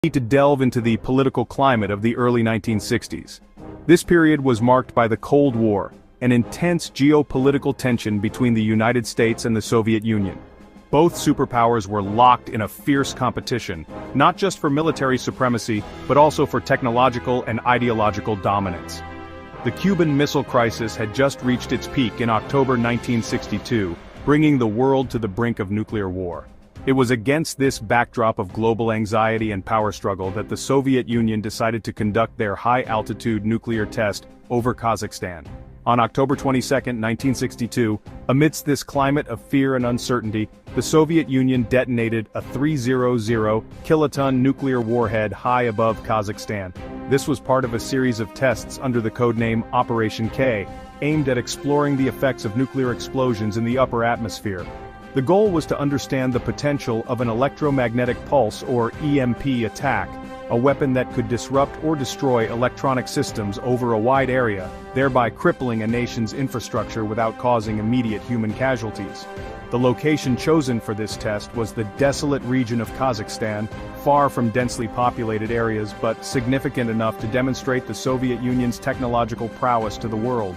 need to delve into the political climate of the early 1960s. This period was marked by the Cold War, an intense geopolitical tension between the United States and the Soviet Union. Both superpowers were locked in a fierce competition, not just for military supremacy, but also for technological and ideological dominance. The Cuban Missile Crisis had just reached its peak in October 1962, bringing the world to the brink of nuclear war. It was against this backdrop of global anxiety and power struggle that the Soviet Union decided to conduct their high-altitude nuclear test over Kazakhstan. On October 22, 1962, amidst this climate of fear and uncertainty, the Soviet Union detonated a 300-kiloton nuclear warhead high above Kazakhstan. This was part of a series of tests under the codename Operation K, aimed at exploring the effects of nuclear explosions in the upper atmosphere. The goal was to understand the potential of an electromagnetic pulse or EMP attack, a weapon that could disrupt or destroy electronic systems over a wide area, thereby crippling a nation's infrastructure without causing immediate human casualties. The location chosen for this test was the desolate region of Kazakhstan, far from densely populated areas but significant enough to demonstrate the Soviet Union's technological prowess to the world.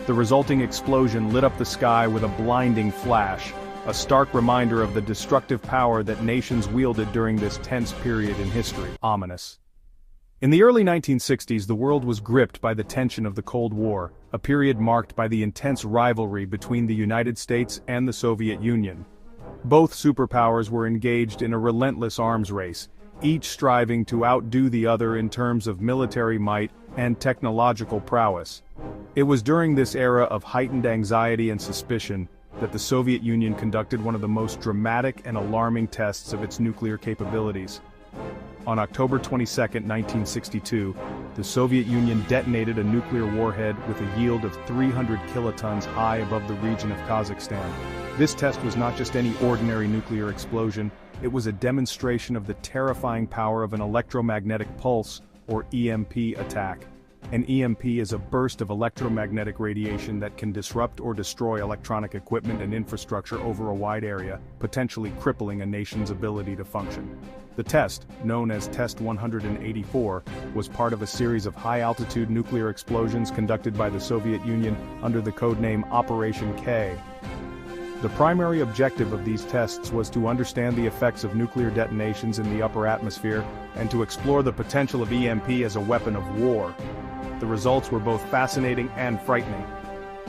The resulting explosion lit up the sky with a blinding flash, a stark reminder of the destructive power that nations wielded during this tense period in history. Ominous. In the early 1960s, the world was gripped by the tension of the Cold War, a period marked by the intense rivalry between the United States and the Soviet Union. Both superpowers were engaged in a relentless arms race, each striving to outdo the other in terms of military might and technological prowess. It was during this era of heightened anxiety and suspicion that the Soviet Union conducted one of the most dramatic and alarming tests of its nuclear capabilities. On October 22, 1962, the Soviet Union detonated a nuclear warhead with a yield of 300 kilotons high above the region of Kazakhstan. This test was not just any ordinary nuclear explosion, it was a demonstration of the terrifying power of an electromagnetic pulse, or EMP attack. An EMP is a burst of electromagnetic radiation that can disrupt or destroy electronic equipment and infrastructure over a wide area, potentially crippling a nation's ability to function. The test, known as Test 184, was part of a series of high-altitude nuclear explosions conducted by the Soviet Union under the codename Operation K. The primary objective of these tests was to understand the effects of nuclear detonations in the upper atmosphere and to explore the potential of EMP as a weapon of war. The results were both fascinating and frightening.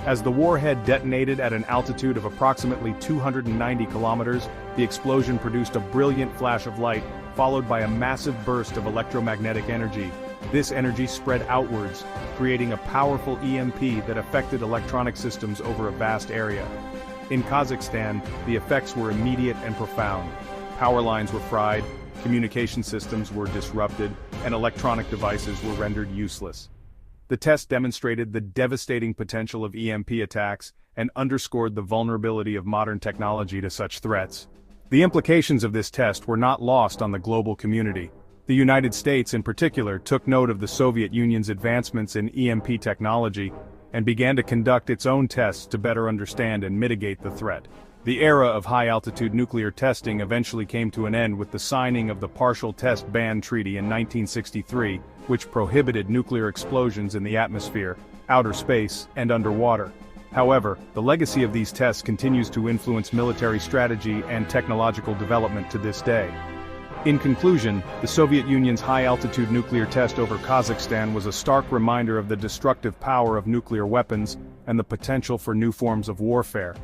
As the warhead detonated at an altitude of approximately 290 kilometers, the explosion produced a brilliant flash of light, followed by a massive burst of electromagnetic energy. This energy spread outwards, creating a powerful EMP that affected electronic systems over a vast area. In Kazakhstan, the effects were immediate and profound. Power lines were fried, communication systems were disrupted, and electronic devices were rendered useless. The test demonstrated the devastating potential of EMP attacks and underscored the vulnerability of modern technology to such threats. The implications of this test were not lost on the global community. The United States, in particular, took note of the Soviet Union's advancements in EMP technology and began to conduct its own tests to better understand and mitigate the threat. The era of high-altitude nuclear testing eventually came to an end with the signing of the Partial Test Ban Treaty in 1963, which prohibited nuclear explosions in the atmosphere, outer space, and underwater. However, the legacy of these tests continues to influence military strategy and technological development to this day. In conclusion, the Soviet Union's high-altitude nuclear test over Kazakhstan was a stark reminder of the destructive power of nuclear weapons and the potential for new forms of warfare.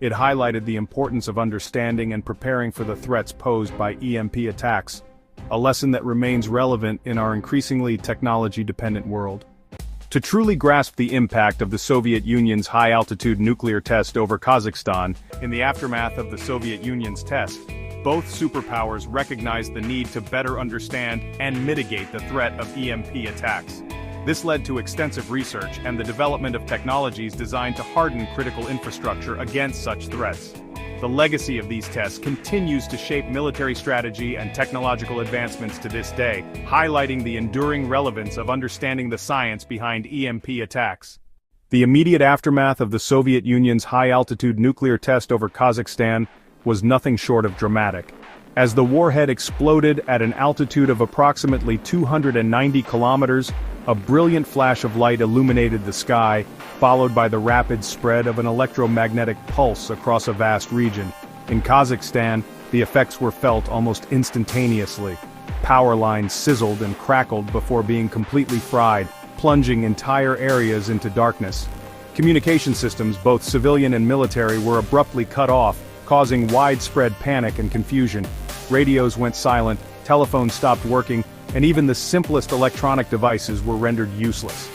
It highlighted the importance of understanding and preparing for the threats posed by EMP attacks, a lesson that remains relevant in our increasingly technology-dependent world. To truly grasp the impact of the Soviet Union's high-altitude nuclear test over Kazakhstan, in the aftermath of the Soviet Union's test, both superpowers recognized the need to better understand and mitigate the threat of EMP attacks. This led to extensive research and the development of technologies designed to harden critical infrastructure against such threats. The legacy of these tests continues to shape military strategy and technological advancements to this day, highlighting the enduring relevance of understanding the science behind EMP attacks. The immediate aftermath of the Soviet Union's high-altitude nuclear test over Kazakhstan was nothing short of dramatic. As the warhead exploded at an altitude of approximately 290 kilometers, a brilliant flash of light illuminated the sky, followed by the rapid spread of an electromagnetic pulse across a vast region. In Kazakhstan, the effects were felt almost instantaneously. Power lines sizzled and crackled before being completely fried, plunging entire areas into darkness. Communication systems, both civilian and military, were abruptly cut off, causing widespread panic and confusion. Radios went silent, telephones stopped working, and even the simplest electronic devices were rendered useless.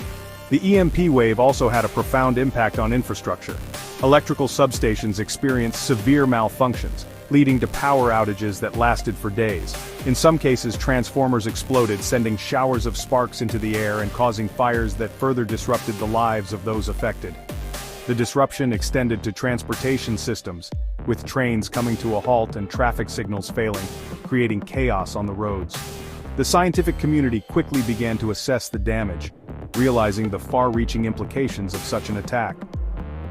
The EMP wave also had a profound impact on infrastructure. Electrical substations experienced severe malfunctions, leading to power outages that lasted for days. In some cases, transformers exploded, sending showers of sparks into the air and causing fires that further disrupted the lives of those affected. The disruption extended to transportation systems, with trains coming to a halt and traffic signals failing, creating chaos on the roads. The scientific community quickly began to assess the damage, realizing the far-reaching implications of such an attack.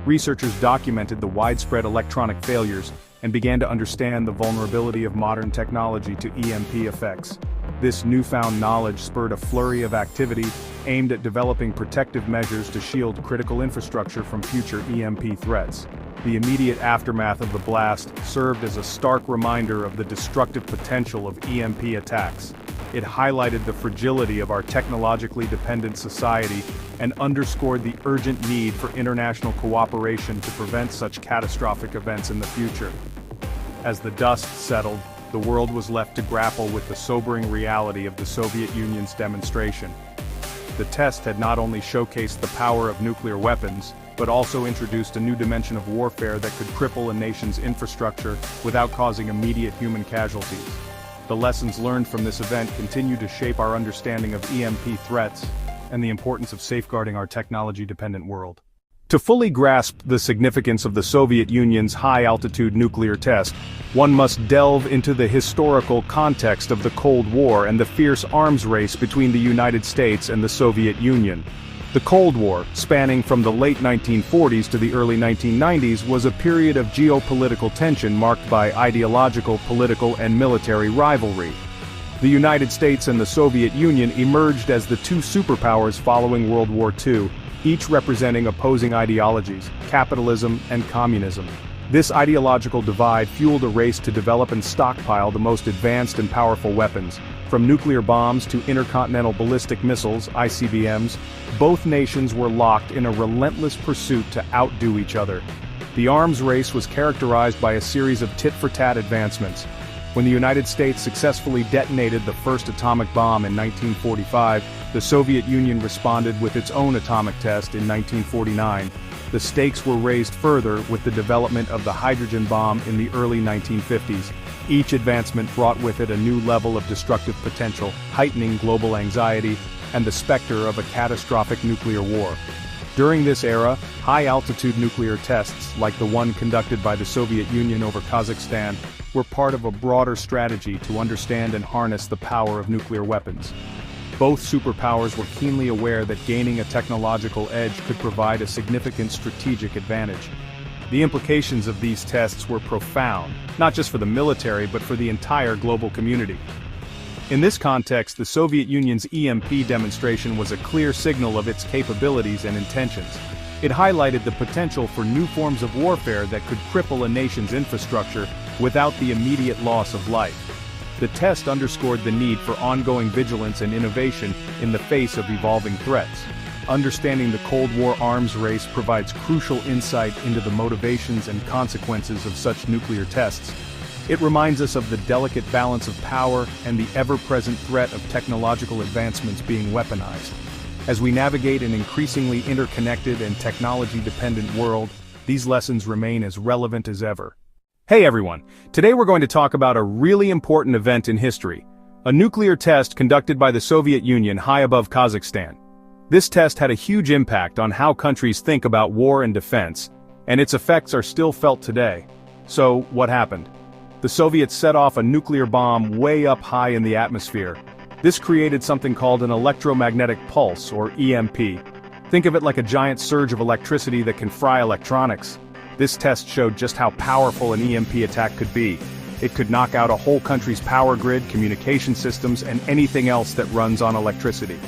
Researchers documented the widespread electronic failures and began to understand the vulnerability of modern technology to EMP effects. This newfound knowledge spurred a flurry of activity aimed at developing protective measures to shield critical infrastructure from future EMP threats. The immediate aftermath of the blast served as a stark reminder of the destructive potential of EMP attacks. It highlighted the fragility of our technologically dependent society and underscored the urgent need for international cooperation to prevent such catastrophic events in the future. As the dust settled, the world was left to grapple with the sobering reality of the Soviet Union's demonstration. The test had not only showcased the power of nuclear weapons, but also introduced a new dimension of warfare that could cripple a nation's infrastructure without causing immediate human casualties. The lessons learned from this event continue to shape our understanding of EMP threats and the importance of safeguarding our technology-dependent world. To fully grasp the significance of the Soviet Union's high-altitude nuclear test, one must delve into the historical context of the Cold War and the fierce arms race between the United States and the Soviet Union. The Cold War, spanning from the late 1940s to the early 1990s, was a period of geopolitical tension marked by ideological, political, and military rivalry. The United States and the Soviet Union emerged as the two superpowers following World War II, each representing opposing ideologies, capitalism and communism. This ideological divide fueled a race to develop and stockpile the most advanced and powerful weapons. From nuclear bombs to intercontinental ballistic missiles, ICBMs, both nations were locked in a relentless pursuit to outdo each other. The arms race was characterized by a series of tit-for-tat advancements. When the United States successfully detonated the first atomic bomb in 1945, the Soviet Union responded with its own atomic test in 1949. The stakes were raised further with the development of the hydrogen bomb in the early 1950s. Each advancement brought with it a new level of destructive potential, heightening global anxiety and the specter of a catastrophic nuclear war. During this era, high-altitude nuclear tests, like the one conducted by the Soviet Union over Kazakhstan, were part of a broader strategy to understand and harness the power of nuclear weapons. Both superpowers were keenly aware that gaining a technological edge could provide a significant strategic advantage. The implications of these tests were profound, not just for the military but for the entire global community. In this context, the Soviet Union's EMP demonstration was a clear signal of its capabilities and intentions. It highlighted the potential for new forms of warfare that could cripple a nation's infrastructure without the immediate loss of life. The test underscored the need for ongoing vigilance and innovation in the face of evolving threats. Understanding the Cold War arms race provides crucial insight into the motivations and consequences of such nuclear tests. It reminds us of the delicate balance of power and the ever-present threat of technological advancements being weaponized. As we navigate an increasingly interconnected and technology-dependent world, these lessons remain as relevant as ever. Hey everyone, today we're going to talk about a really important event in history, a nuclear test conducted by the Soviet Union high above Kazakhstan. This test had a huge impact on how countries think about war and defense, and its effects are still felt today. So, what happened? The Soviets set off a nuclear bomb way up high in the atmosphere. This created something called an electromagnetic pulse, or EMP. Think of it like a giant surge of electricity that can fry electronics. This test showed just how powerful an EMP attack could be. It could knock out a whole country's power grid, communication systems, and anything else that runs on electricity.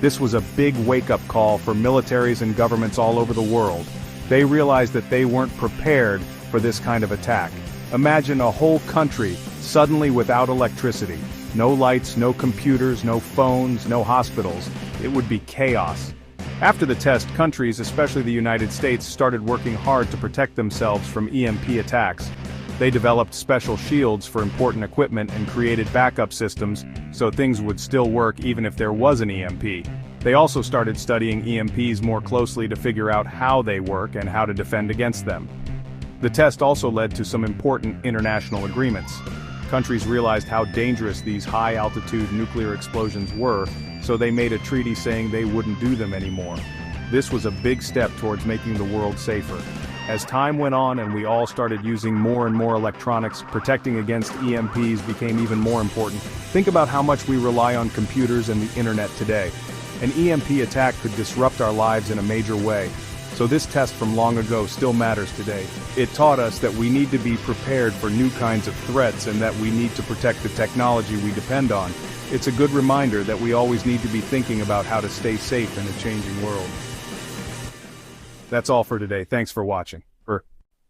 This was a big wake-up call for militaries and governments all over the world. They realized that they weren't prepared for this kind of attack. Imagine a whole country suddenly without electricity. No lights, no computers, no phones, no hospitals. It would be chaos. After the test, countries, especially the United States, started working hard to protect themselves from EMP attacks. They developed special shields for important equipment and created backup systems so things would still work even if there was an EMP. They also started studying EMPs more closely to figure out how they work and how to defend against them. The test also led to some important international agreements. Countries realized how dangerous these high-altitude nuclear explosions were, so they made a treaty saying they wouldn't do them anymore. This was a big step towards making the world safer. As time went on and we all started using more and more electronics, protecting against EMPs became even more important. Think about how much we rely on computers and the internet today. An EMP attack could disrupt our lives in a major way. So this test from long ago still matters today. It taught us that we need to be prepared for new kinds of threats and that we need to protect the technology we depend on. It's a good reminder that we always need to be thinking about how to stay safe in a changing world. That's all for today. Thanks for watching.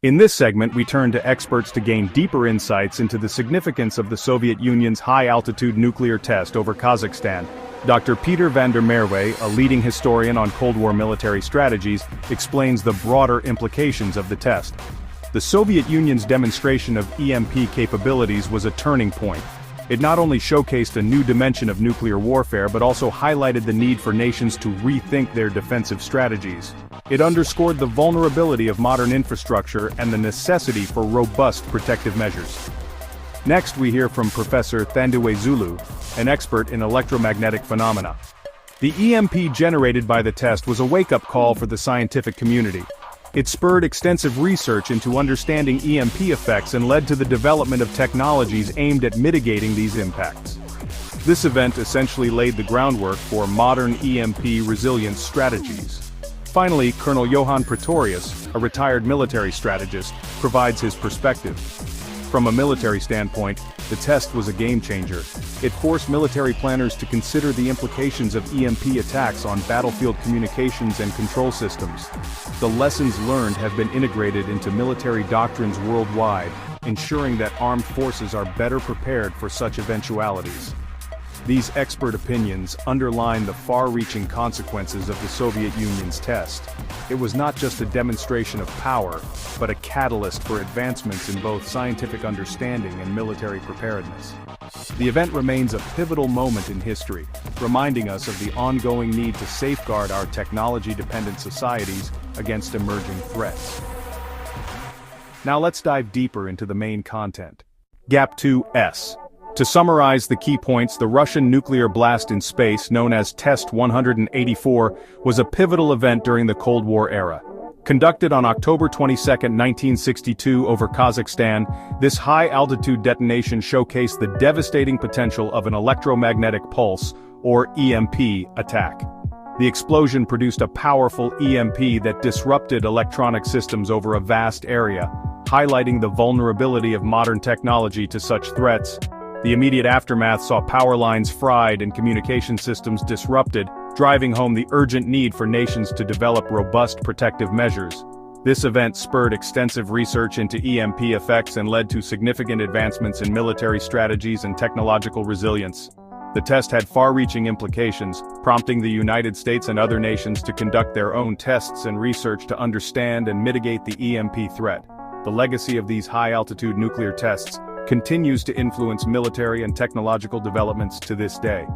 In this segment, we turn to experts to gain deeper insights into the significance of the Soviet Union's high-altitude nuclear test over Kazakhstan. Dr. Peter van der Merwe, a leading historian on Cold War military strategies, explains the broader implications of the test. The Soviet Union's demonstration of EMP capabilities was a turning point. It not only showcased a new dimension of nuclear warfare but also highlighted the need for nations to rethink their defensive strategies. It underscored the vulnerability of modern infrastructure and the necessity for robust protective measures. Next, we hear from Professor Thandiwe Zulu, an expert in electromagnetic phenomena. The EMP generated by the test was a wake-up call for the scientific community. It spurred extensive research into understanding EMP effects and led to the development of technologies aimed at mitigating these impacts. This event essentially laid the groundwork for modern EMP resilience strategies. Finally, Colonel Johan Pretorius, a retired military strategist, provides his perspective. From a military standpoint, the test was a game-changer. It forced military planners to consider the implications of EMP attacks on battlefield communications and control systems. The lessons learned have been integrated into military doctrines worldwide, ensuring that armed forces are better prepared for such eventualities. These expert opinions underline the far-reaching consequences of the Soviet Union's test. It was not just a demonstration of power, but a catalyst for advancements in both scientific understanding and military preparedness. The event remains a pivotal moment in history, reminding us of the ongoing need to safeguard our technology-dependent societies against emerging threats. Now let's dive deeper into the main content. Gap 2S. To summarize the key points, the Russian nuclear blast in space, known as Test 184, was a pivotal event during the Cold War era. Conducted on October 22, 1962 over Kazakhstan, this high-altitude detonation showcased the devastating potential of an electromagnetic pulse, or EMP, attack. The explosion produced a powerful EMP that disrupted electronic systems over a vast area, highlighting the vulnerability of modern technology to such threats. The immediate aftermath saw power lines fried and communication systems disrupted, driving home the urgent need for nations to develop robust protective measures. This event spurred extensive research into EMP effects and led to significant advancements in military strategies and technological resilience. The test had far-reaching implications, prompting the United States and other nations to conduct their own tests and research to understand and mitigate the EMP threat. The legacy of these high-altitude nuclear tests continues to influence military and technological developments to this day.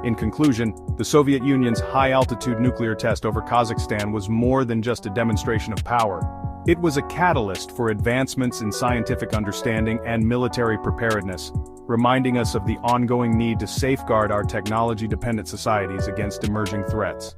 In conclusion, the Soviet Union's high-altitude nuclear test over Kazakhstan was more than just a demonstration of power. It was a catalyst for advancements in scientific understanding and military preparedness, reminding us of the ongoing need to safeguard our technology-dependent societies against emerging threats.